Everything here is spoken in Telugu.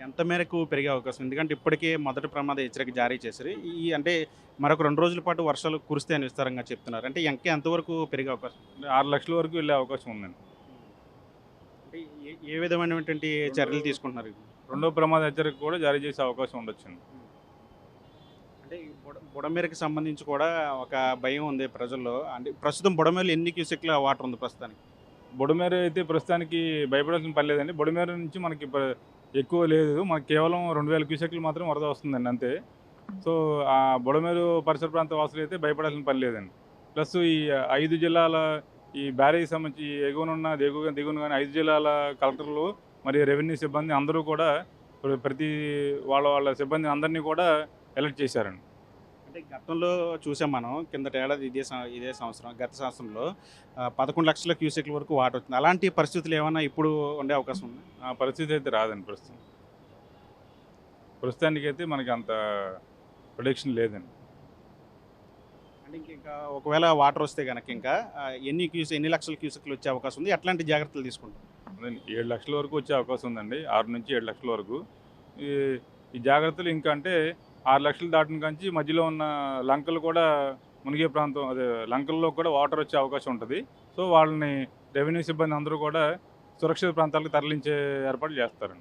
ఎంత మేరకు పెరిగే అవకాశం? ఎందుకంటే ఇప్పటికే మొదటి ప్రమాద హెచ్చరిక జారీ చేశారు. అంటే మరొక 2 రోజుల పాటు వర్షాలు కురుస్తాయని విస్తారంగా చెప్తున్నారు. అంటే ఎంతవరకు పెరిగే అవకాశం? 6,00,000 వరకు వెళ్ళే అవకాశం ఉందండి. అంటే ఏ ఏ విధమైనటువంటి రెండో చర్యలు తీసుకుంటున్నారు? రెండో ప్రమాద హెచ్చరిక కూడా జారీ చేసే అవకాశం ఉండొచ్చండి. అంటే ఈ బుడమేరుకి సంబంధించి కూడా ఒక భయం ఉంది ప్రజల్లో. అంటే ప్రస్తుతం బుడమేరులో ఎన్ని క్యూసెక్‌ల వాటర్ ఉంది ప్రస్తుతానికి? బుడమేరు అయితే ప్రస్తుతానికి భయపడాల్సిన పని లేదండి. బుడమేరు నుంచి మనకి ఎక్కువ లేదు. మనకు కేవలం 2,000 క్యూసెక్‌లు మాత్రం వరద వస్తుందండి అంతే. సో, ఆ బుడమేరు పరిసర ప్రాంత వాసులైతే భయపడాల్సిన పని లేదండి. ప్లస్ ఈ 5 జిల్లాల ఈ బ్యారేజ్‌కి సంబంధించి ఎగువనున్న, దిగువన గాని 5 జిల్లాల కలెక్టర్లు మరియు రెవెన్యూ సిబ్బంది అందరూ కూడా ప్రతి వాళ్ళ సిబ్బంది అందరినీ కూడా అలర్ట్ చేశారండి. అంటే గతంలో చూసాం మనం కిందటేడాది ఇదే సంవత్సరం గత సంవత్సరంలో 11,00,000 క్యూసెక్‌ల వరకు వాటర్ వచ్చింది. అలాంటి పరిస్థితులు ఏమన్నా ఇప్పుడు ఉండే అవకాశం ఉందా? ఆ పరిస్థితి అయితే రాదండి ప్రస్తుతం. ప్రస్తుతానికైతే మనకి అంత ప్రొడిక్షన్ లేదండి. అంటే ఇంకా ఒకవేళ వాటర్ వస్తే గనక ఇంకా ఎన్ని లక్షల క్యూసెక్‌లు వచ్చే అవకాశం ఉంది? ఎట్లాంటి జాగ్రత్తలు తీసుకుంటారు? అదేండి 7,00,000 వరకు వచ్చే అవకాశం ఉందండి. 6-7,00,000 వరకు. ఈ ఈ జాగ్రత్తలు ఇంకా అంటే 6,00,000 దాటిన కాంచి మధ్యలో ఉన్న లంకలు కూడా మునిగే ప్రాంతం అదే లంకల్లో కూడా వాటర్ వచ్చే అవకాశం ఉంటది. సో, వాళ్ళని రెవెన్యూ సిబ్బంది అందరూ కూడా సురక్షిత ప్రాంతాలకు తరలించే ఏర్పాట్లు చేస్తారండి.